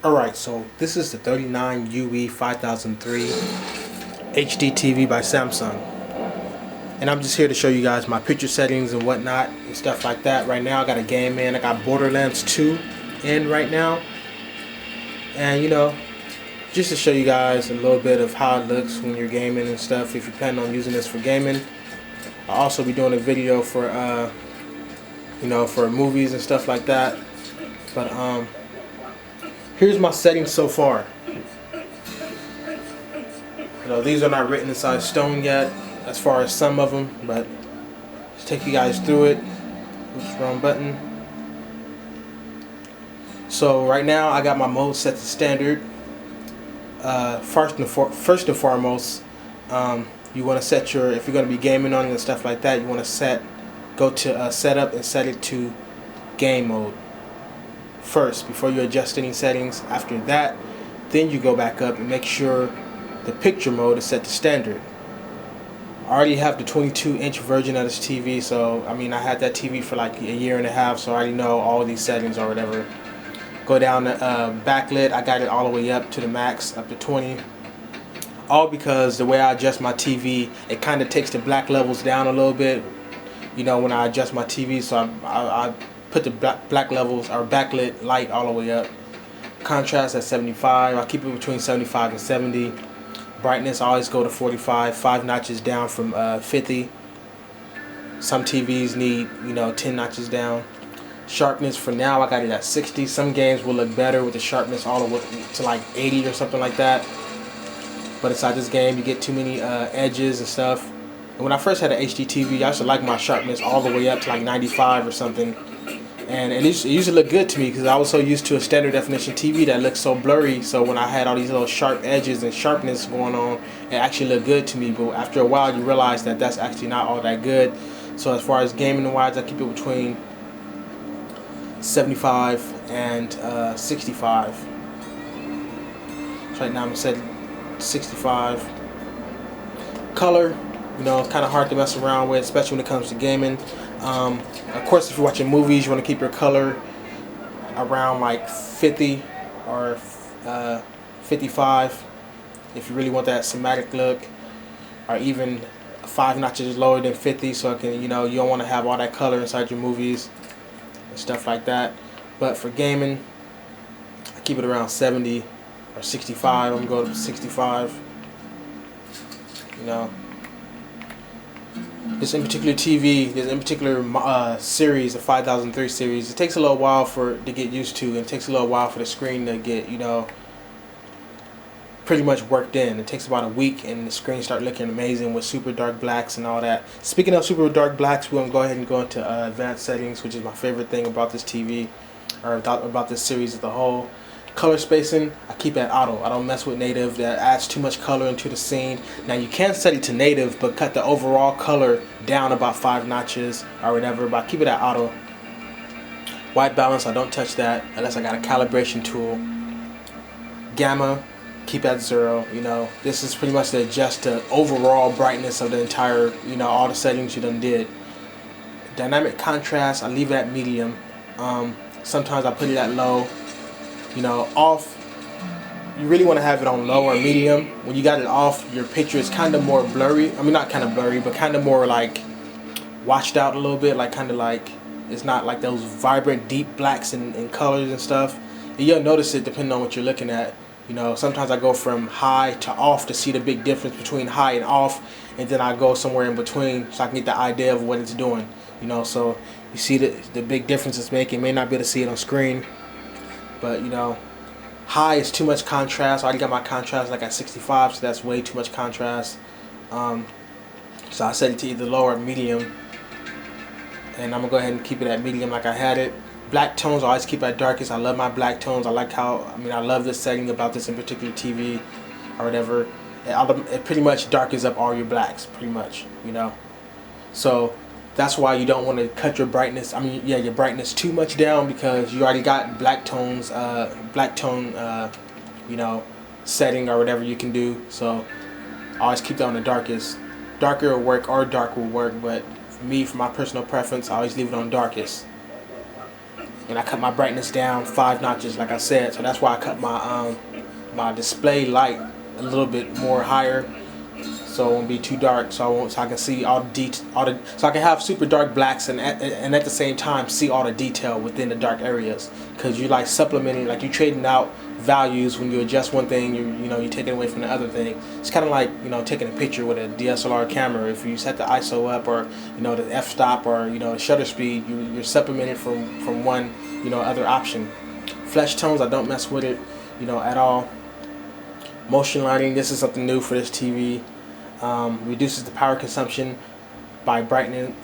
Alright, so this is the 39UE5003 HDTV by Samsung. And I'm just here to show you guys my picture settings and whatnot and stuff like that. Right now I got a game in. I got Borderlands 2 in right now. And you know, just to show you guys a little bit of how it looks when you're gaming and stuff, if you plan on using this for gaming. I'll also be doing a video for you know, for movies and stuff like that. But here's my settings so far. You know, these are not written inside stone yet, as far as some of them, but just take you guys through it. Oops, wrong button. So right now I got my mode set to standard. First and foremost, you want to set your, if you're going to be gaming on it and stuff like that, you want to go to setup and set it to game mode first before you adjust any settings. After that, then you go back up and make sure the picture mode is set to standard. I already have the 22-inch version of this TV, so I mean, I had that TV for like a year and a half, so I already know all these settings or whatever. Go down to backlit. I got it all the way up to the max, up to 20. All because the way I adjust my TV, it kind of takes the black levels down a little bit, you know, when I adjust my TV. So I put the black levels or backlit light all the way up. Contrast at 75. I keep it between 75 and 70. Brightness, I always go to 45, 5 notches down from 50. Some TVs need, you know, 10 notches down. Sharpness, for now I got it at 60. Some games will look better with the sharpness all the way to like 80 or something like that. But inside this game you get too many edges and stuff. And when I first had an HDTV, I used to like my sharpness all the way up to like 95 or something. And it used to look good to me because I was so used to a standard definition TV that looked so blurry. So when I had all these little sharp edges and sharpness going on, it actually looked good to me. But after a while you realize that that's actually not all that good. So as far as gaming wise, I keep it between 75 and 65. So right now I'm set 65. Color, you know, it's kind of hard to mess around with, especially when it comes to gaming. Of course, if you're watching movies, you want to keep your color around like 50 or 55 if you really want that cinematic look, or even 5 notches lower than 50, so it can, you know, you don't want to have all that color inside your movies and stuff like that. But for gaming, I keep it around 70 or 65. I'm going to go to 65. You know, this in particular TV, this in particular series, the 5003 series, it takes a little while to get used to, and it takes a little while for the screen to get, you know, pretty much worked in. It takes about a week and the screen start looking amazing with super dark blacks and all that. Speaking of super dark blacks, we're going to go ahead and go into advanced settings, which is my favorite thing about this TV, or about this series as a whole. Color spacing, I keep at auto. I don't mess with native. That adds too much color into the scene. Now you can set it to native, but cut the overall color down about 5 notches or whatever, but I keep it at auto. White balance, I don't touch that unless I got a calibration tool. Gamma, keep at 0. You know, this is pretty much to adjust the overall brightness of the entire, you know, all the settings you done did. Dynamic contrast, I leave it at medium. Sometimes I put it at low. You know, off, you really want to have it on low or medium. When you got it off, your picture is kind of more blurry. I mean, not kind of blurry, but kind of more like washed out a little bit, like kind of like, it's not like those vibrant deep blacks and colors and stuff. And you'll notice it depending on what you're looking at. You know, sometimes I go from high to off to see the big difference between high and off, and then I go somewhere in between so I can get the idea of what it's doing. You know, so you see the big difference it's making. You may not be able to see it on screen, but you know, high is too much contrast. I already got my contrast like at 65, so that's way too much contrast. So I set it to either low or medium, and I'm gonna go ahead and keep it at medium like I had it. Black tones I always keep at darkest. I love my black tones. I like how, I mean, I love this setting about this in particular TV or whatever. It pretty much darkens up all your blacks, pretty much, you know. So that's why you don't want to cut your brightness, your brightness too much down, because you already got black tones, you know, setting or whatever you can do. So I always keep that on the darkest. Darker will work or dark will work, but for me, for my personal preference, I always leave it on darkest. and I cut my brightness down 5 notches, like I said. So that's why I cut my my display light a little bit more higher, so it won't be too dark. So I can see all the so I can have super dark blacks and at the same time see all the detail within the dark areas. Because you like supplementing, like you trading out values when you adjust one thing, you take it away from the other thing. It's kind of like taking a picture with a DSLR camera. If you set the ISO up, or the f-stop, or the shutter speed, you're supplementing from one other option. Flesh tones, I don't mess with it at all. Motion lighting, this is something new for this TV. Reduces the power consumption by brightness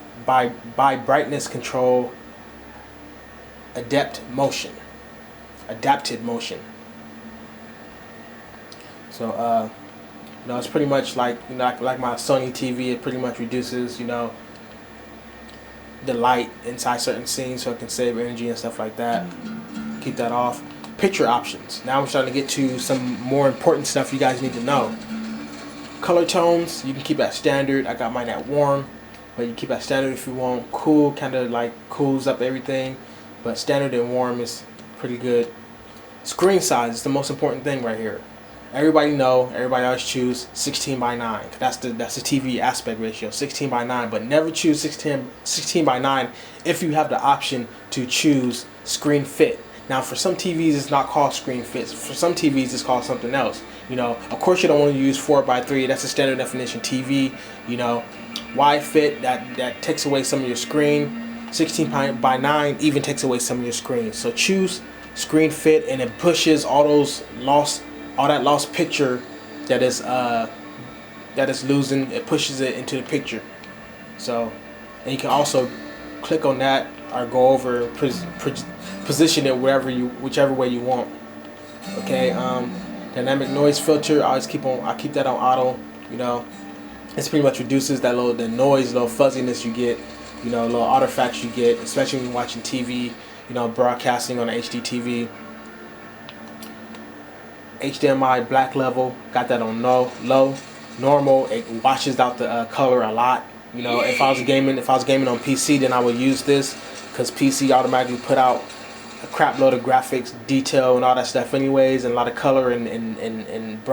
control. Adapted motion. So it's pretty much like like my Sony TV. It pretty much reduces the light inside certain scenes, so it can save energy and stuff like that. Keep that off. Picture options. Now I'm starting to get to some more important stuff you guys need to know. Color tones, you can keep at standard. I got mine at warm, but you keep at standard if you want. Cool, kind of like cools up everything, but standard and warm is pretty good. Screen size is the most important thing right here. Everybody always choose 16:9. That's the TV aspect ratio, 16:9. But never choose 16:9 if you have the option to choose screen fit. Now, for some TVs, it's not called screen fit. For some TVs, it's called something else. Of course, you don't want to use 4:3. That's a standard definition TV. Wide fit, that takes away some of your screen. 16:9 even takes away some of your screen. So choose screen fit, and it pushes all that lost picture that is losing. It pushes it into the picture. So, and you can also click on that or go over position it whichever way you want. Okay. Dynamic noise filter, I keep that on auto. It's pretty much reduces the noise, little fuzziness you get, little artifacts you get, especially when you're watching TV, broadcasting on a HDTV. HDMI black level, got that on low. Normal, it washes out the color a lot. If I was gaming on PC, then I would use this, because PC automatically put out a crap load of graphics, detail, and all that stuff anyways, and a lot of color and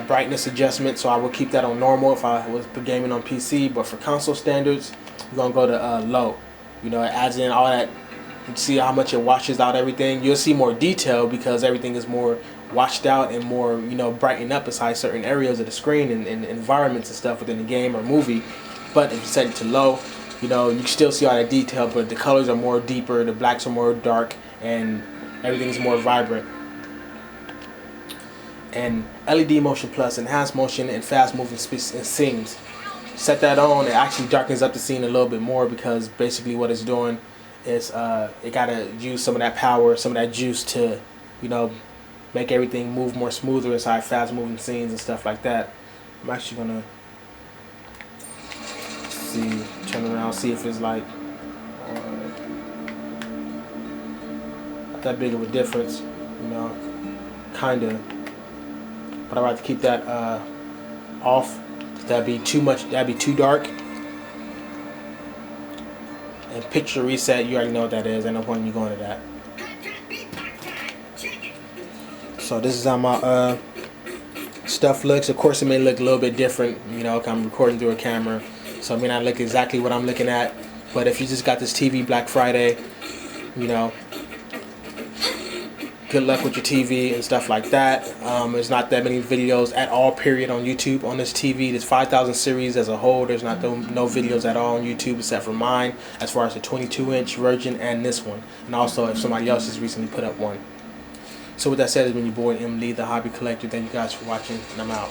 brightness adjustment. So I will keep that on normal if I was gaming on PC. But for console standards, we're gonna go to low. It adds in all that. You see how much it washes out everything. You'll see more detail because everything is more washed out and more brightened up inside certain areas of the screen and environments and stuff within the game or movie. But if you set it to low, you can still see all that detail, but the colors are more deeper, the blacks are more dark, and everything's more vibrant. And LED motion plus, enhanced motion, and fast moving scenes. Set that on, it actually darkens up the scene a little bit more, because basically what it's doing is it gotta use some of that power, some of that juice to make everything move more smoother inside fast moving scenes and stuff like that. I'm actually gonna turn around, see if it's like not that big of a difference, kinda. But I like to keep that off. That'd be too much. That'd be too dark. And picture reset, you already know what that is. Ain't no point in you going to that. So this is how my stuff looks. Of course, it may look a little bit different, I'm recording through a camera. So it may not look exactly what I'm looking at. But if you just got this TV Black Friday, good luck with your TV and stuff like that. There's not that many videos at all, period, on YouTube on this TV. This 5000 series as a whole, there's not no videos at all on YouTube except for mine, as far as the 22-inch version and this one. And also if somebody else has recently put up one. So with that said, it's been your boy M. Lee, the Hobby Collector. Thank you guys for watching, and I'm out.